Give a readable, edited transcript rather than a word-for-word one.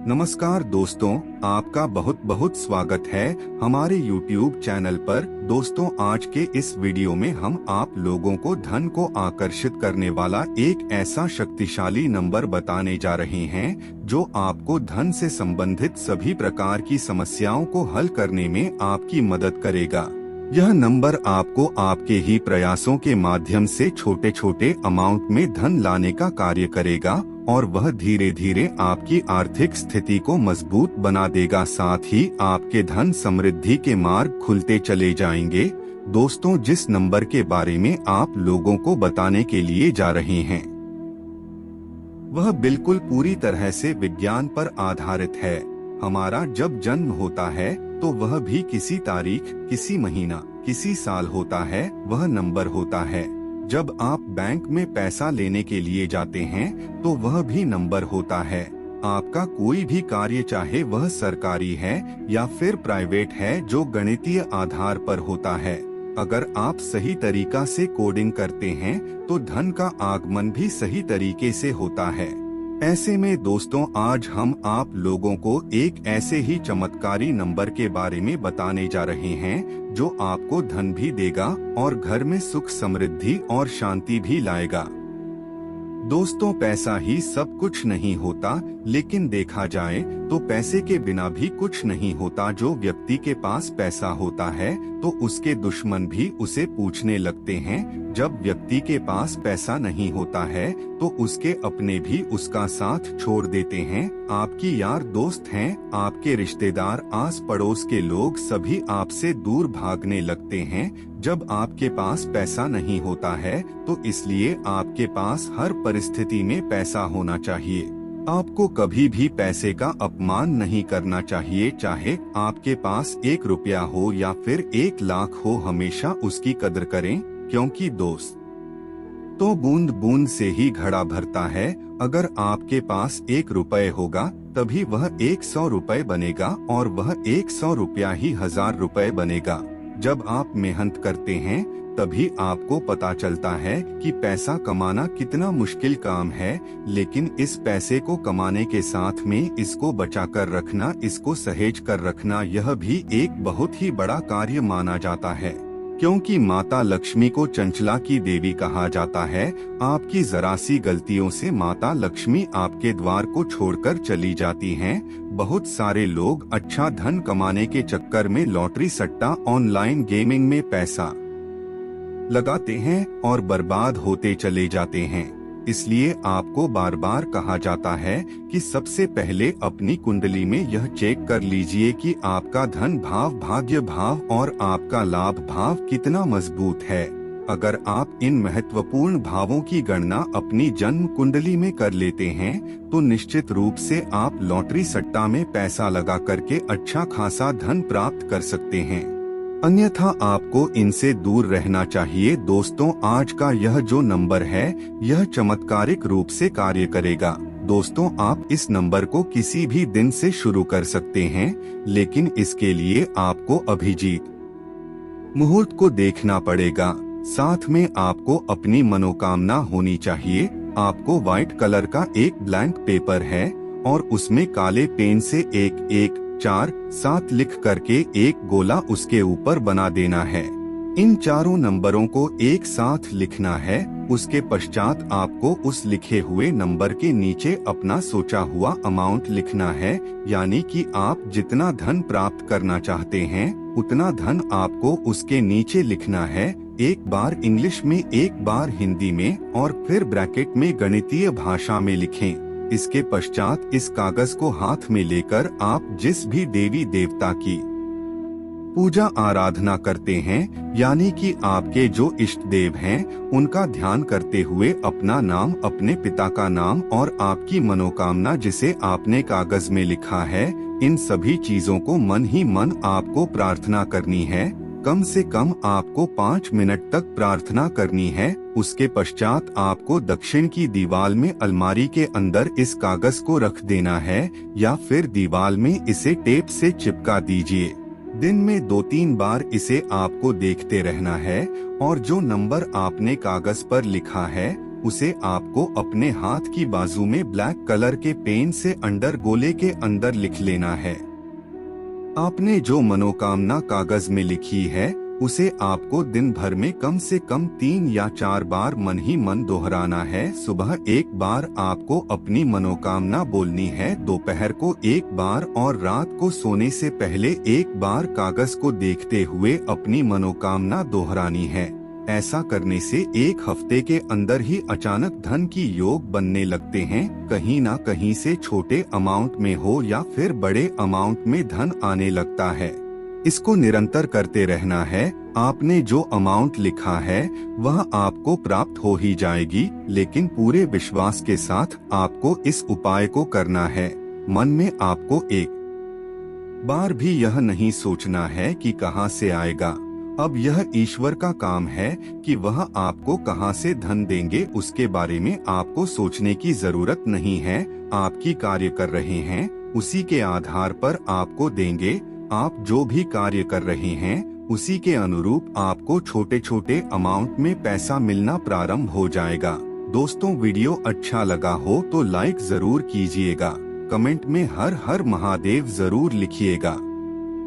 नमस्कार दोस्तों, आपका बहुत बहुत स्वागत है हमारे YouTube चैनल पर। दोस्तों, आज के इस वीडियो में हम आप लोगों को धन को आकर्षित करने वाला एक ऐसा शक्तिशाली नंबर बताने जा रहे हैं जो आपको धन से संबंधित सभी प्रकार की समस्याओं को हल करने में आपकी मदद करेगा। यह नंबर आपको आपके ही प्रयासों के माध्यम से छोटे छोटे अमाउंट में धन लाने का कार्य करेगा और वह धीरे धीरे आपकी आर्थिक स्थिति को मजबूत बना देगा। साथ ही आपके धन समृद्धि के मार्ग खुलते चले जाएंगे। दोस्तों, जिस नंबर के बारे में आप लोगों को बताने के लिए जा रहे हैं वह बिल्कुल पूरी तरह से विज्ञान पर आधारित है। हमारा जब जन्म होता है तो वह भी किसी तारीख, किसी महीना, किसी साल होता है, वह नंबर होता है। जब आप बैंक में पैसा लेने के लिए जाते हैं तो वह भी नंबर होता है। आपका कोई भी कार्य, चाहे वह सरकारी है या फिर प्राइवेट है, जो गणितीय आधार पर होता है, अगर आप सही तरीका से कोडिंग करते हैं तो धन का आगमन भी सही तरीके से होता है। ऐसे में दोस्तों, आज हम आप लोगों को एक ऐसे ही चमत्कारी नंबर के बारे में बताने जा रहे हैं जो आपको धन भी देगा और घर में सुख, समृद्धि और शांति भी लाएगा। दोस्तों, पैसा ही सब कुछ नहीं होता, लेकिन देखा जाए तो पैसे के बिना भी कुछ नहीं होता। जो व्यक्ति के पास पैसा होता है तो उसके दुश्मन भी उसे पूछने लगते हैं। जब व्यक्ति के पास पैसा नहीं होता है तो उसके अपने भी उसका साथ छोड़ देते हैं। आपकी यार दोस्त हैं, आपके रिश्तेदार, आस पड़ोस के लोग सभी आपसे दूर भागने लगते हैं जब आपके पास पैसा नहीं होता है। तो इसलिए आपके पास हर परिस्थिति में पैसा होना चाहिए। आपको कभी भी पैसे का अपमान नहीं करना चाहिए। चाहे आपके पास 1 रुपया हो या फिर 1 लाख हो, हमेशा उसकी कदर करें, क्योंकि दोस्त तो बूंद बूंद से ही घड़ा भरता है। अगर आपके पास 1 रुपये होगा तभी वह 100 रुपये बनेगा और वह 100 रुपया ही 1000 रुपये बनेगा। जब आप मेहनत करते हैं तभी आपको पता चलता है कि पैसा कमाना कितना मुश्किल काम है, लेकिन इस पैसे को कमाने के साथ में इसको बचा कर रखना, इसको सहेज कर रखना, यह भी एक बहुत ही बड़ा कार्य माना जाता है। क्योंकि माता लक्ष्मी को चंचला की देवी कहा जाता है। आपकी जरा सी गलतियों से माता लक्ष्मी आपके द्वार को छोड़कर चली जाती हैं। बहुत सारे लोग अच्छा धन कमाने के चक्कर में लॉटरी, सट्टा, ऑनलाइन गेमिंग में पैसा लगाते हैं और बर्बाद होते चले जाते हैं। इसलिए आपको बार बार कहा जाता है कि सबसे पहले अपनी कुंडली में यह चेक कर लीजिए कि आपका धन भाव, भाग्य भाव और आपका लाभ भाव कितना मजबूत है। अगर आप इन महत्वपूर्ण भावों की गणना अपनी जन्म कुंडली में कर लेते हैं तो निश्चित रूप से आप लॉटरी, सट्टा में पैसा लगा करके अच्छा खासा धन प्राप्त कर सकते हैं। अन्यथा आपको इनसे दूर रहना चाहिए। दोस्तों, आज का यह जो नंबर है यह चमत्कारिक रूप से कार्य करेगा। दोस्तों, आप इस नंबर को किसी भी दिन से शुरू कर सकते हैं, लेकिन इसके लिए आपको अभिजीत मुहूर्त को देखना पड़ेगा। साथ में आपको अपनी मनोकामना होनी चाहिए। आपको व्हाइट कलर का एक ब्लैंक पेपर है और उसमें काले पेन से 1 1 4 7 लिख करके एक गोला उसके ऊपर बना देना है। इन चारों नंबरों को एक साथ लिखना है। उसके पश्चात आपको उस लिखे हुए नंबर के नीचे अपना सोचा हुआ अमाउंट लिखना है, यानी कि आप जितना धन प्राप्त करना चाहते हैं उतना धन आपको उसके नीचे लिखना है। एक बार इंग्लिश में, एक बार हिंदी में और फिर ब्रैकेट में गणितीय भाषा में लिखें। इसके पश्चात इस कागज को हाथ में लेकर आप जिस भी देवी देवता की पूजा आराधना करते हैं, यानी कि आपके जो इष्ट देव हैं, उनका ध्यान करते हुए अपना नाम, अपने पिता का नाम और आपकी मनोकामना जिसे आपने कागज में लिखा है, इन सभी चीजों को मन ही मन आपको प्रार्थना करनी है। कम से कम आपको 5 मिनट तक प्रार्थना करनी है। उसके पश्चात आपको दक्षिण की दीवार में अलमारी के अंदर इस कागज को रख देना है या फिर दीवार में इसे टेप से चिपका दीजिए। दिन में 2-3 बार इसे आपको देखते रहना है और जो नंबर आपने कागज पर लिखा है उसे आपको अपने हाथ की बाजू में ब्लैक कलर के पेन से अंडर गोले के अंदर लिख लेना है। आपने जो मनोकामना कागज में लिखी है उसे आपको दिन भर में कम से कम 3 या 4 बार मन ही मन दोहराना है। सुबह एक बार आपको अपनी मनोकामना बोलनी है, दोपहर को एक बार और रात को सोने से पहले एक बार कागज को देखते हुए अपनी मनोकामना दोहरानी है। ऐसा करने से 1 हफ्ते के अंदर ही अचानक धन की योग बनने लगते हैं। कहीं ना कहीं से छोटे अमाउंट में हो या फिर बड़े अमाउंट में धन आने लगता है। इसको निरंतर करते रहना है। आपने जो अमाउंट लिखा है वह आपको प्राप्त हो ही जाएगी, लेकिन पूरे विश्वास के साथ आपको इस उपाय को करना है। मन में आपको एक बार भी यह नहीं सोचना है कि कहां से आएगा। अब यह ईश्वर का काम है कि वह आपको कहां से धन देंगे, उसके बारे में आपको सोचने की जरूरत नहीं है। आपकी कार्य कर रहे हैं उसी के आधार पर आपको देंगे। आप जो भी कार्य कर रहे हैं उसी के अनुरूप आपको छोटे छोटे अमाउंट में पैसा मिलना प्रारंभ हो जाएगा। दोस्तों, वीडियो अच्छा लगा हो तो लाइक जरूर कीजिएगा। कमेंट में हर हर महादेव जरूर लिखिएगा।